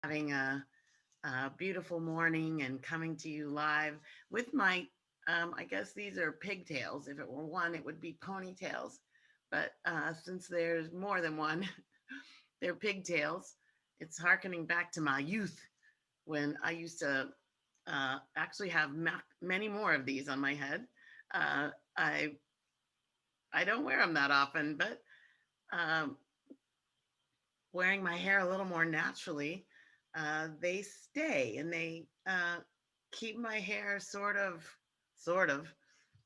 having a beautiful morning and coming to you live with my, I guess these are pigtails. If it were one, it would be ponytails. But since there's more than one, they're pigtails. It's harkening back to my youth when I used to actually have many more of these on my head. Uh, I I don't wear them that often, but um, wearing my hair a little more naturally, they stay and they keep my hair sort of,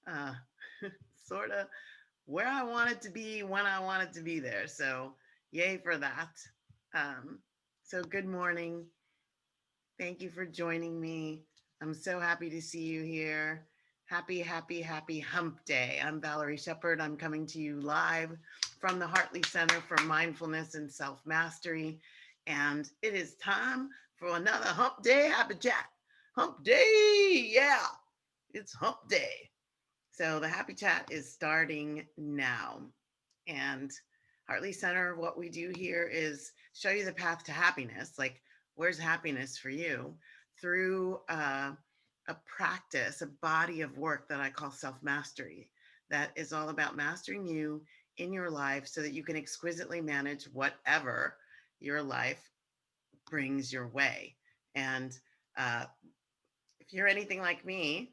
uh, sort of where I want it to be when I want it to be there. So, yay for that. Um, so, good morning. Thank you for joining me. I'm so happy to see you here. Happy Hump Day. I'm Valerie Shepard. I'm coming to you live from the Hartley Center for Mindfulness and Self Mastery. And it is time for another Hump Day Happy Chat. Hump Day. Yeah, it's Hump Day. So the Happy Chat is starting now. And Hartley Center, what we do here is show you the path to happiness. Like, where's happiness for you? Through a practice, a body of work that I call self mastery, that is all about mastering you in your life so that you can exquisitely manage whatever your life brings your way. And uh, if you're anything like me,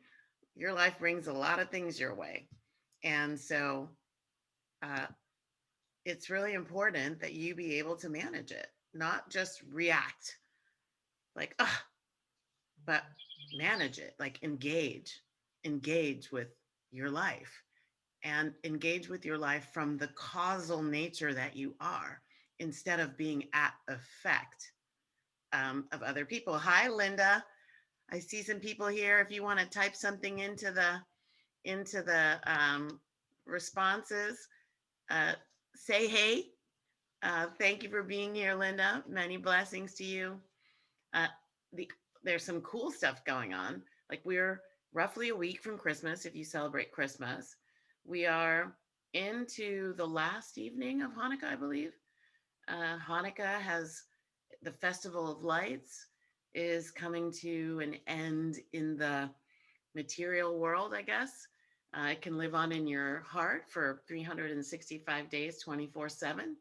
your life brings a lot of things your way. And so uh, it's really important that you be able to manage it, not just react like, ah, but manage it, like engage with your life and engage with your life from the causal nature that you are instead of being at effect of other people. Hi, Linda. I see some people here. If you want to type something into the responses, uh, say hey. Thank you for being here, Linda. Many blessings to you. Uh, the, there's some cool stuff going on. Like, we're roughly a week from Christmas if you celebrate Christmas. We are into the last evening of Hanukkah, I believe. Hanukkah has the Festival of Lights is coming to an end in the material world, I guess. It can live on in your heart for 365 days, 24/7.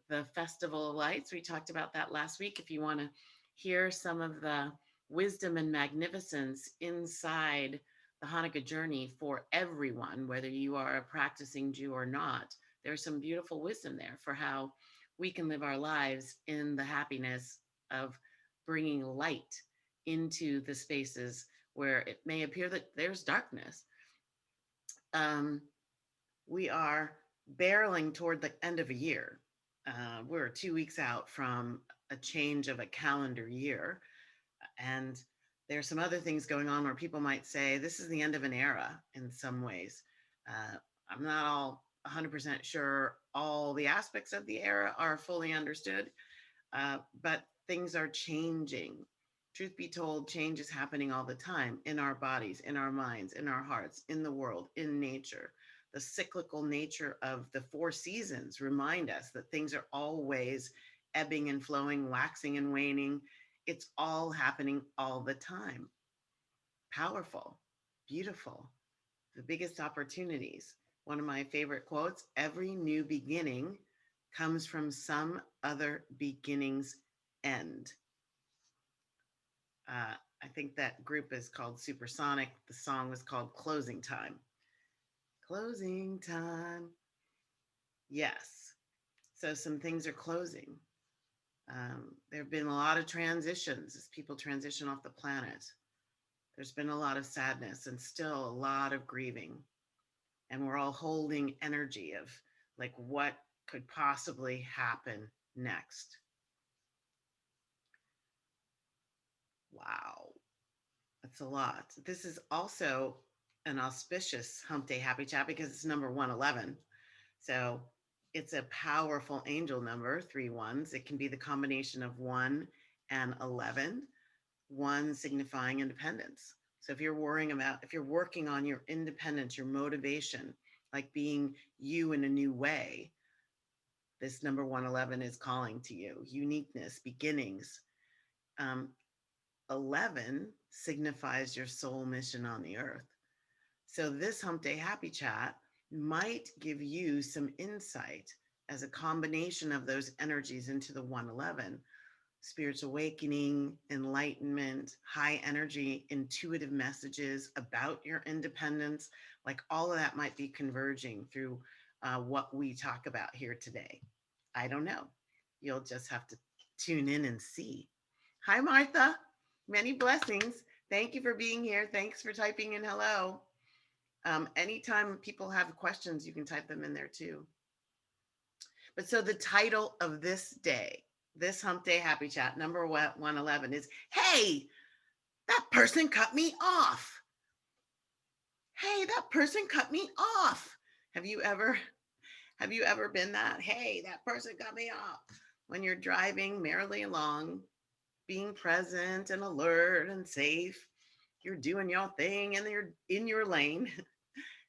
The Festival of Lights, we talked about that last week. If you want to hear some of the wisdom and magnificence inside the Hanukkah journey for everyone, whether you are a practicing Jew or not, there's some beautiful wisdom there for how we can live our lives in the happiness of bringing light into the spaces where it may appear that there's darkness. Um, we are barreling toward the end of a year. We're 2 weeks out from a change of a calendar year. And there's some other things going on where people might say this is the end of an era in some ways. Uh, I'm not all 100% sure all the aspects of the era are fully understood, but things are changing. Truth be told, change is happening all the time in our bodies, in our minds, in our hearts, in the world, in nature. The cyclical nature of the four seasons remind us that things are always ebbing and flowing, waxing and waning. It's all happening all the time. Powerful, beautiful, the biggest opportunities. One of my favorite quotes: every new beginning comes from some other beginning's end. I think that group is called Supersonic. The song was called Closing Time. Closing time. Yes. So some things are closing. There have been a lot of transitions as people transition off the planet. There's been a lot of sadness and still a lot of grieving. And we're all holding energy of like what could possibly happen next. Wow. That's a lot. This is also an auspicious Hump Day Happy Chat because it's number 111. So it's a powerful angel number, three ones. It can be the combination of 1 and 11, one signifying independence. So if you're working on your independence, your motivation, like being you in a new way, this number 111 is calling to you. Uniqueness, beginnings, Um, 11 signifies your soul mission on the earth. So this Hump Day Happy Chat might give you some insight as a combination of those energies into the 111, spiritual awakening, enlightenment, high energy, intuitive messages about your independence. Like all of that might be converging through what we talk about here today. I don't know. You'll just have to tune in and see. Hi, Martha. Many blessings. Thank you for being here. Thanks for typing in hello. Anytime people have questions, you can type them in there too. But so the title of this day, this Hump Day Happy Chat, number 111 is, Hey, that person cut me off. Hey, that person cut me off. Have you ever have you ever been that? Hey, that person cut me off. When you're driving merrily along, being present and alert and safe, you're doing your thing and you're in your lane,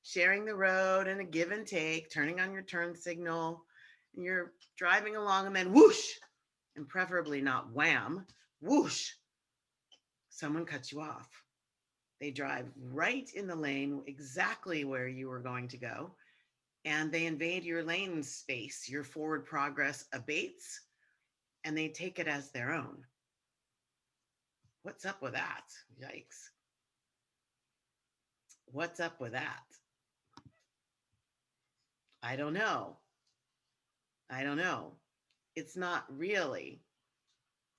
sharing the road and a give and take, turning on your turn signal, and you're driving along and then whoosh, and preferably not wham, whoosh, someone cuts you off. They drive right in the lane exactly where you were going to go, and they invade your lane space. Your forward progress abates, and they take it as their own. What's up with that? Yikes. What's up with that? I don't know. I don't know. It's not really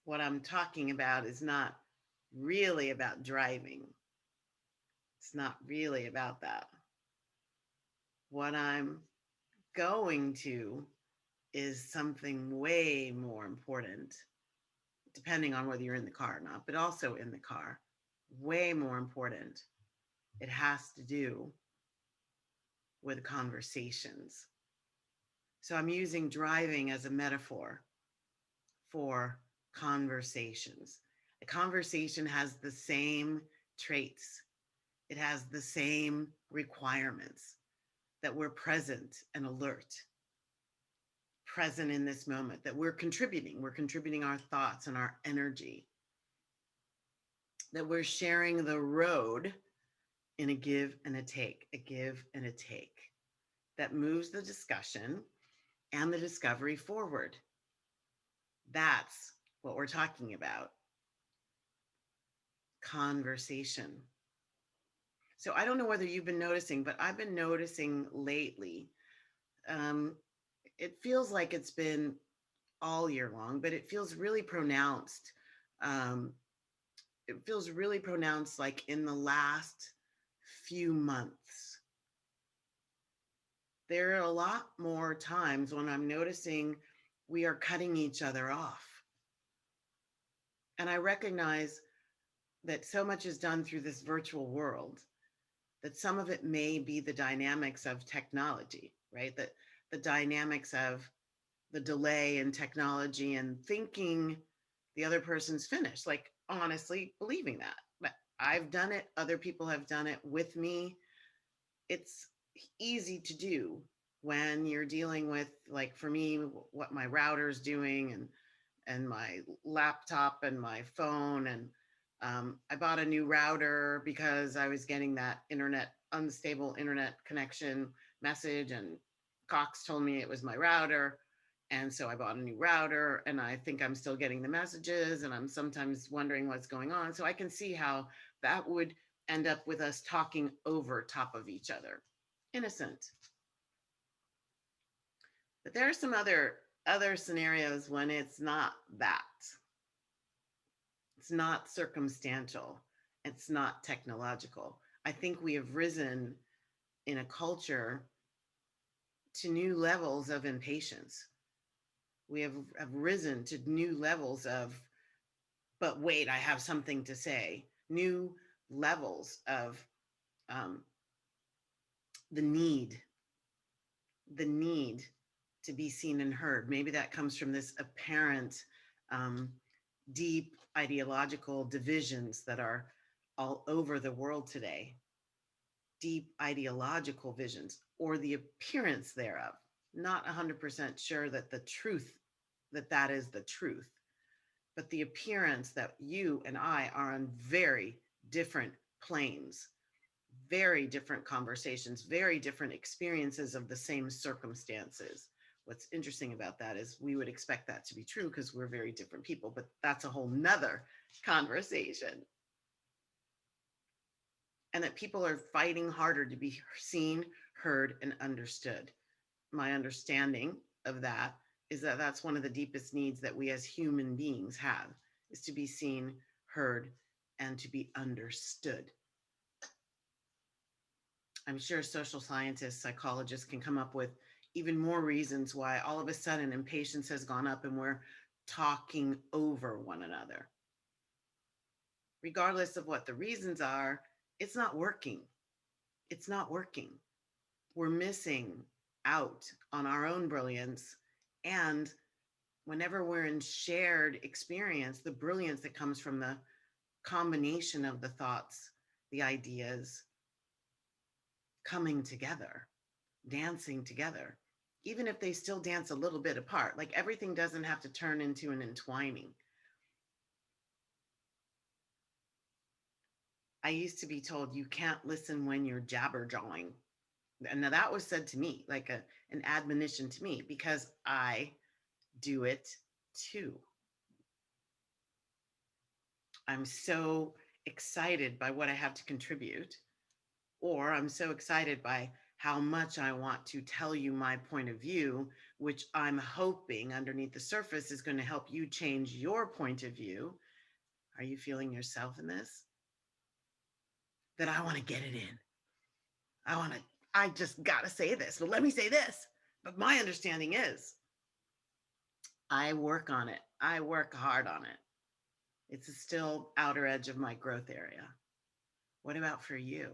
what I'm talking about, is not really about driving. It's not really about that. What I'm going to is something way more important, depending on whether you're in the car or not, but also in the car, way more important. It has to do with conversations. So I'm using driving as a metaphor for conversations. A conversation has the same traits, it has the same requirements, that we're present and alert, present in this moment, that we're contributing. We're contributing our thoughts and our energy, that we're sharing the road in a give and a take, a give and a take that moves the discussion and the discovery forward. That's what we're talking about. Conversation. So I don't know whether you've been noticing, but I've been noticing lately. Um, it feels like it's been all year long, but it feels really pronounced. Um, it feels really pronounced like in the last few months. There are a lot more times when I'm noticing we are cutting each other off. And I recognize that so much is done through this virtual world, that some of it may be the dynamics of technology, right? That the dynamics of the delay in technology and thinking the other person's finished, like honestly believing that. But I've done it, other people have done it with me. It's easy to do when you're dealing with, like for me, what my router's doing, and my laptop and my phone. And I bought a new router because I was getting that unstable internet connection message, and Cox told me it was my router. And so I bought a new router, and I think I'm still getting the messages, and I'm sometimes wondering what's going on. So I can see how that would end up with us talking over top of each other. Innocent. But there are some other scenarios when it's not that. It's not circumstantial. It's not technological. I think we have risen in a culture to new levels of impatience. We have risen to new levels of, but wait, I have something to say. New levels of um, the need, the need to be seen and heard. Maybe that comes from this apparent um, deep ideological divisions that are all over the world today. Deep ideological visions, or the appearance thereof. Not 100% sure that the truth, that is the truth. but the appearance that you and I are on very different planes, very different conversations, very different experiences of the same circumstances. What's interesting about that is we would expect that to be true because we're very different people, but that's a whole nother conversation. And that people are fighting harder to be seen, heard, and understood. My understanding of that is that that's one of the deepest needs that we as human beings have, is to be seen, heard, and to be understood. I'm sure social scientists, psychologists can come up with even more reasons why all of a sudden impatience has gone up and we're talking over one another. Regardless of what the reasons are, it's not working. It's not working. We're missing out on our own brilliance. And whenever we're in shared experience, the brilliance that comes from the combination of the thoughts, the ideas coming together, dancing together, even if they still dance a little bit apart, like everything doesn't have to turn into an entwining. I used to be told you can't listen when you're jabberjawing. And now that was said to me, like an admonition to me, because I do it too. I'm so excited by what I have to contribute, or I'm so excited by how much I want to tell you my point of view, which I'm hoping underneath the surface is going to help you change your point of view. Are you feeling yourself in this? That I want to get it in. I want to, I just got to say this, but let me say this. But my understanding is I work on it. I work hard on it. It's a still outer edge of my growth area. What about for you?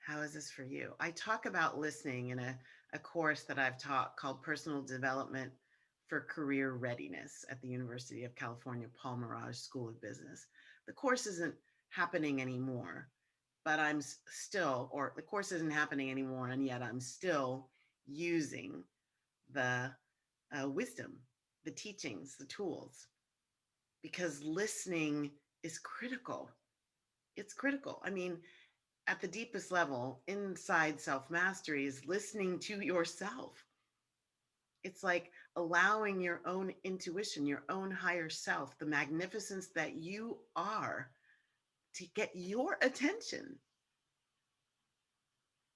How is this for you? I talk about listening in a course that I've taught called Personal Development for Career Readiness at the University of California, Paul Merage School of Business. The course isn't happening anymore, but I'm still, or the course isn't happening anymore, and yet I'm still using the wisdom, the teachings, the tools, because listening is critical. It's critical. I mean, at the deepest level, inside self mastery is listening to yourself. It's like allowing your own intuition, your own higher self, the magnificence that you are, to get your attention,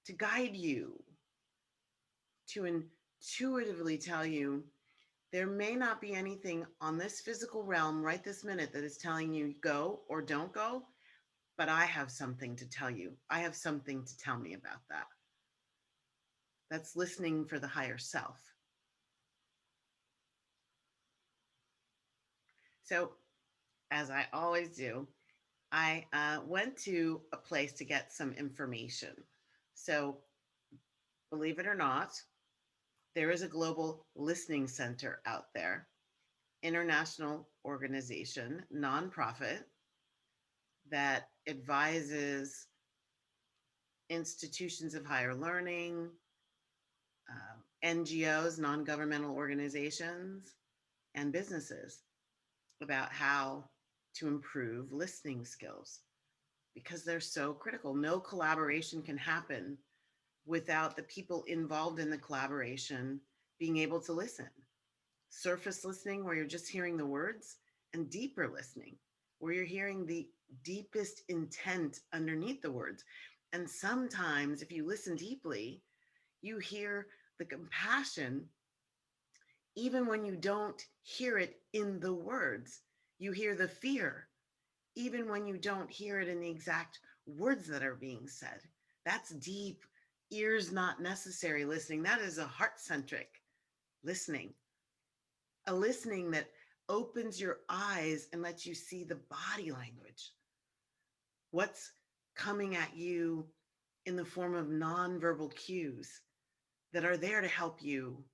to guide you, to intuitively tell you there may not be anything on this physical realm right this minute that is telling you go or don't go, but I have something to tell you. I have something to tell me about that. That's listening for the higher self. So, as I always do, I went to a place to get some information. So, believe it or not, there is a global listening center out there, international organization, nonprofit, that advises institutions of higher learning, NGOs, non governmental organizations, and businesses about how to improve listening skills because they're so critical. No collaboration can happen without the people involved in the collaboration being able to listen. Surface listening, where you're just hearing the words, and deeper listening, where you're hearing the deepest intent underneath the words. And sometimes, if you listen deeply, you hear the compassion, even when you don't hear it in the words. You hear the fear, even when you don't hear it in the exact words that are being said. That's deep, ears not necessary listening. That is a heart centric listening, a listening that opens your eyes and lets you see the body language. What's coming at you in the form of nonverbal cues that are there to help you,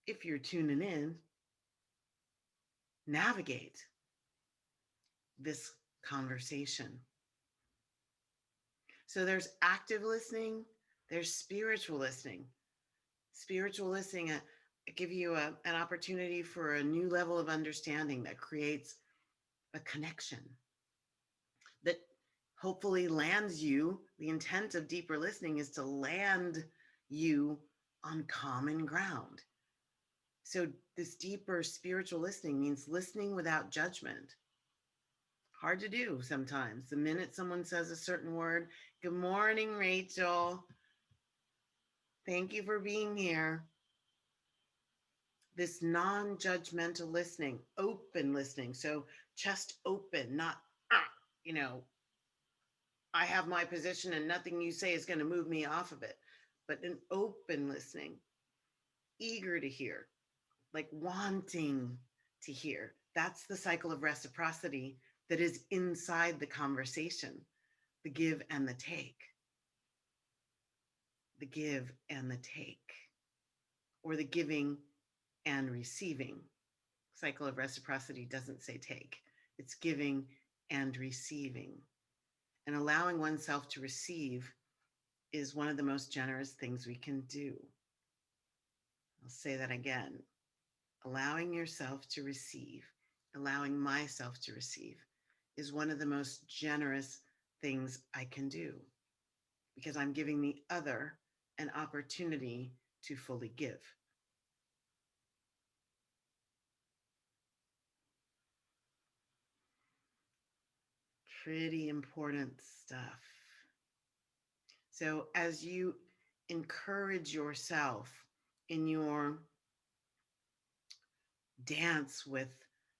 if you're tuning in, navigate this conversation. So there's active listening, there's spiritual listening. Spiritual listening, give you an opportunity for a new level of understanding that creates a connection that hopefully lands you. The intent of deeper listening is to land you on common ground. So, this deeper spiritual listening means listening without judgment. Hard to do sometimes. The minute someone says a certain word, good morning, Rachel. Thank you for being here. This non judgmental listening, open listening. So, chest open, not, you know, I have my position and nothing you say is going to move me off of it, but an open listening, eager to hear, like wanting to hear. That's the cycle of reciprocity that is inside the conversation, the give and the take, the give and the take, or the giving and receiving. Cycle of reciprocity doesn't say take, it's giving and receiving. And allowing oneself to receive is one of the most generous things we can do. I'll say that again. Allowing yourself to receive, allowing myself to receive is one of the most generous things I can do because I'm giving the other an opportunity to fully give. Pretty important stuff. So, as you encourage yourself in your dance with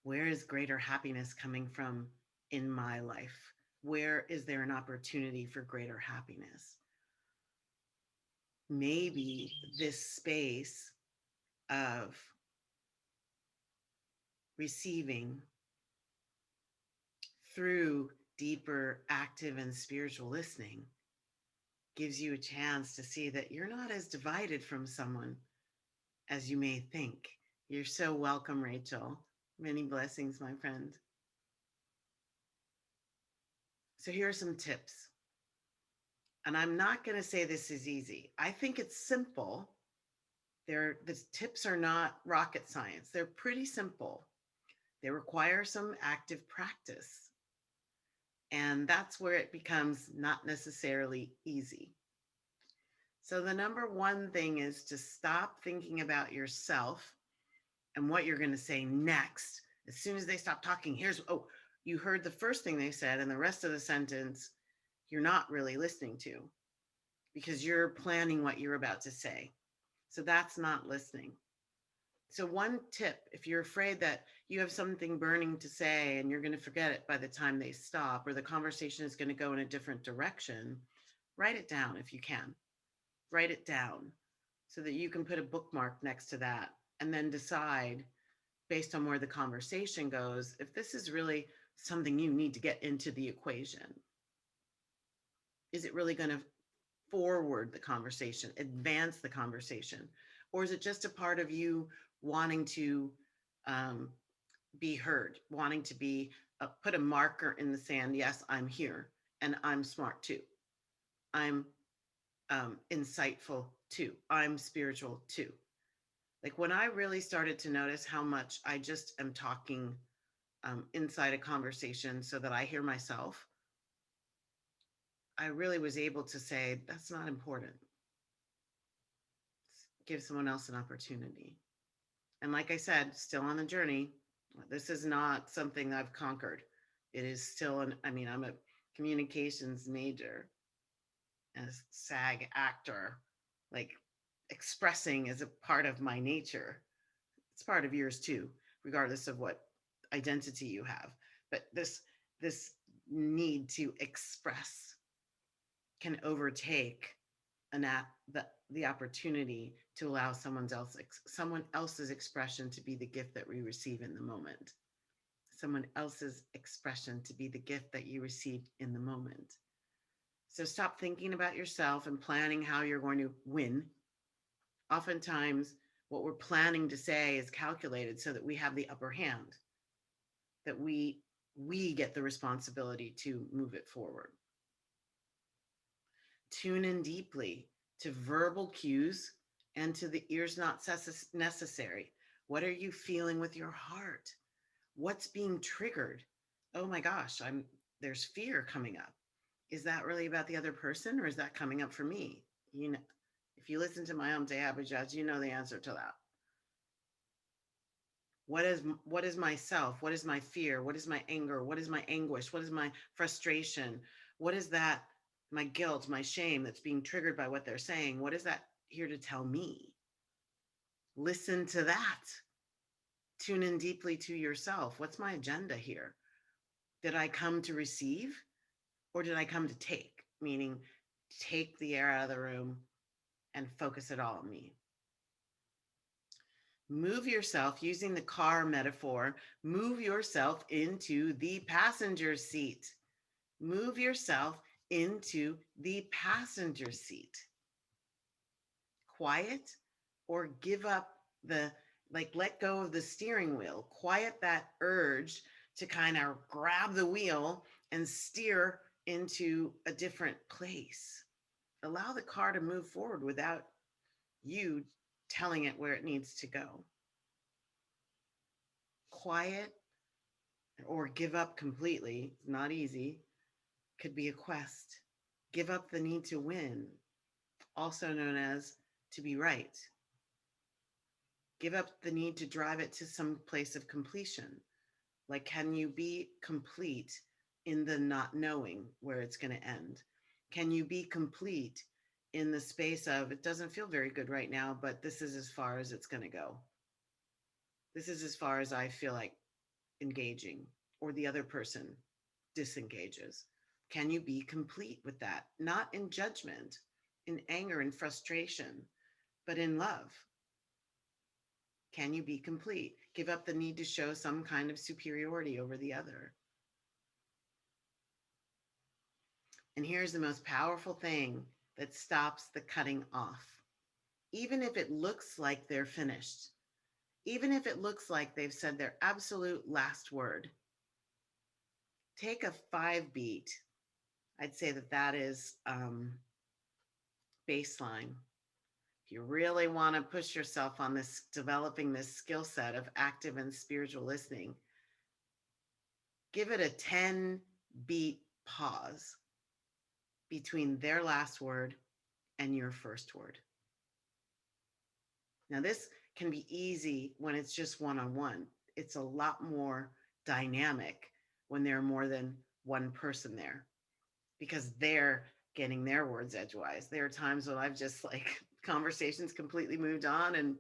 where is greater happiness coming from in my life? Where is there an opportunity for greater happiness? Maybe this space of receiving through deeper, active, and spiritual listening gives you a chance to see that you're not as divided from someone as you may think. You're so welcome, Rachel. Many blessings, my friend. So, here are some tips. And I'm not going to say this is easy. I think it's simple. The tips are not rocket science. They're pretty simple. They require some active practice. And that's where it becomes not necessarily easy. So, the number one thing is to stop thinking about yourself and what you're going to say next. As soon as they stop talking, you heard the first thing they said, and the rest of the sentence you're not really listening to because you're planning what you're about to say. So, that's not listening. So, one tip if you're afraid that you have something burning to say and you're going to forget it by the time they stop, or the conversation is going to go in a different direction, write it down if you can. Write it down so that you can put a bookmark next to that and then decide based on where the conversation goes if this is really something you need to get into the equation. Is it really going to forward the conversation, advance the conversation? Or is it just a part of you wanting to um, be heard, wanting to be put a marker in the sand? Yes, I'm here and I'm smart too. I'm insightful too. I'm spiritual too. Like when I really started to notice how much I just am talking inside a conversation so that I hear myself, I really was able to say, that's not important. Give someone else an opportunity. And like I said, still on the journey. This is not something I've conquered. It is still I'm a communications major and a SAG actor. Like expressing is a part of my nature. It's part of yours too, regardless of what identity you have. But this need to express can overtake the opportunity to allow someone else's expression to be the gift that we receive in the moment. Someone else's expression to be the gift that you received in the moment. So stop thinking about yourself and planning how you're going to win. Oftentimes, what we're planning to say is calculated so that we have the upper hand, that we get the responsibility to move it forward. Tune in deeply to verbal cues and to the ears not necessary. What are you feeling with your heart? What's being triggered? Oh my gosh, there's fear coming up. Is that really about the other person, or is that coming up for me? You know, if you listen to my Hump Day Happy Chats, you know the answer to that. What is myself? What is my fear? What is my anger? What is my anguish? What is my frustration? What is that my guilt, my shame that's being triggered by what they're saying? What is that here to tell me? Listen to that. Tune in deeply to yourself. What's my agenda here? Did I come to receive or did I come to take? Meaning, take the air out of the room and focus it all on me. Move yourself, using the car metaphor, move yourself into the passenger seat. Move yourself into the passenger seat. Quiet or give up the, like, let go of the steering wheel. Quiet that urge to kind of grab the wheel and steer into a different place. Allow the car to move forward without you telling it where it needs to go. Quiet or give up completely, it's not easy, could be a quest. Give up the need to win, also known as to be right. Give up the need to drive it to some place of completion. Like, can you be complete in the not knowing where it's going to end? Can you be complete in the space of, it doesn't feel very good right now, but this is as far as it's going to go? This is as far as I feel like engaging, or the other person disengages. Can you be complete with that? Not in judgment, in anger and frustration, but in love. Can you be complete? Give up the need to show some kind of superiority over the other. And here's the most powerful thing that stops the cutting off. Even if it looks like they're finished, even if it looks like they've said their absolute last word, take a 5 beat. I'd say that is baseline. If you really want to push yourself on this, developing this skill set of active and spiritual listening, give it a 10 beat pause between their last word and your first word. Now, this can be easy when it's just one-on-one. It's a lot more dynamic when there are more than one person there, because they're getting their words edgewise. There are times when I've just, like, conversations completely moved on, and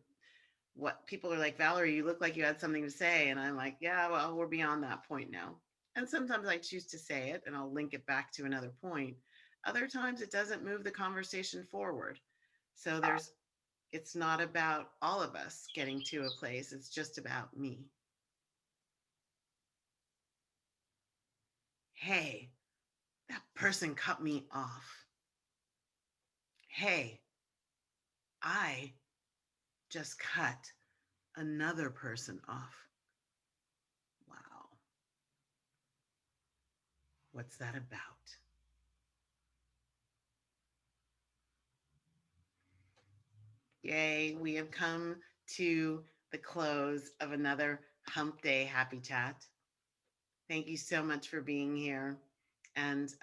what people are like, Valerie, you look like you had something to say. And I'm like, yeah, well, we're beyond that point now. And sometimes I choose to say it and I'll link it back to another point. Other times it doesn't move the conversation forward. So it's not about all of us getting to a place. It's just about me. Hey, that person cut me off. Hey, I just cut another person off. Wow. What's that about? Yay, we have come to the close of another Hump Day Happy Chat. Thank you so much for being here, and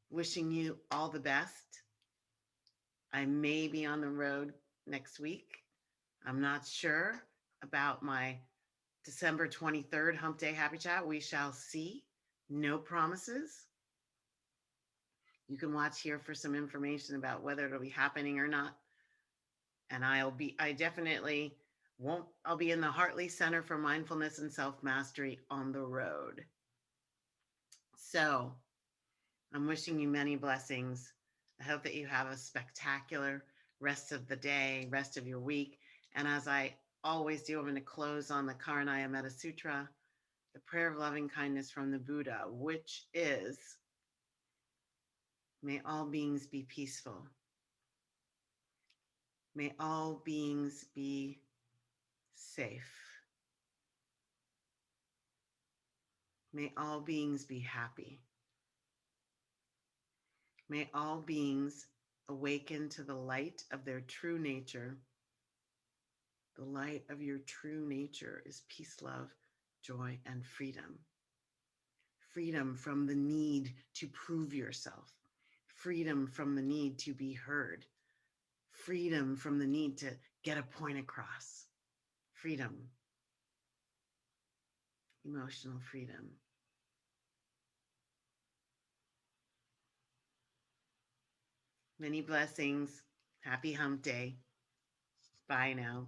wishing you all the best. I may be on the road next week. I'm not sure about my December 23rd Hump Day Happy Chat. We shall see. No promises. You can watch here for some information about whether it'll be happening or not. And I definitely won't, I'll be in the Hartley Center for Mindfulness and Self-Mastery on the road. So I'm wishing you many blessings. I hope that you have a spectacular rest of the day, rest of your week. And as I always do, I'm going to close on the Karanaya Metta Sutra, the prayer of loving kindness from the Buddha, which is, may all beings be peaceful. May all beings be safe. May all beings be happy. May all beings awaken to the light of their true nature. The light of your true nature is peace, love, joy, and freedom. Freedom from the need to prove yourself, freedom from the need to be heard, freedom from the need to get a point across, freedom, emotional freedom. Many blessings. Happy hump day. Bye now.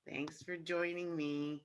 Thanks for joining me.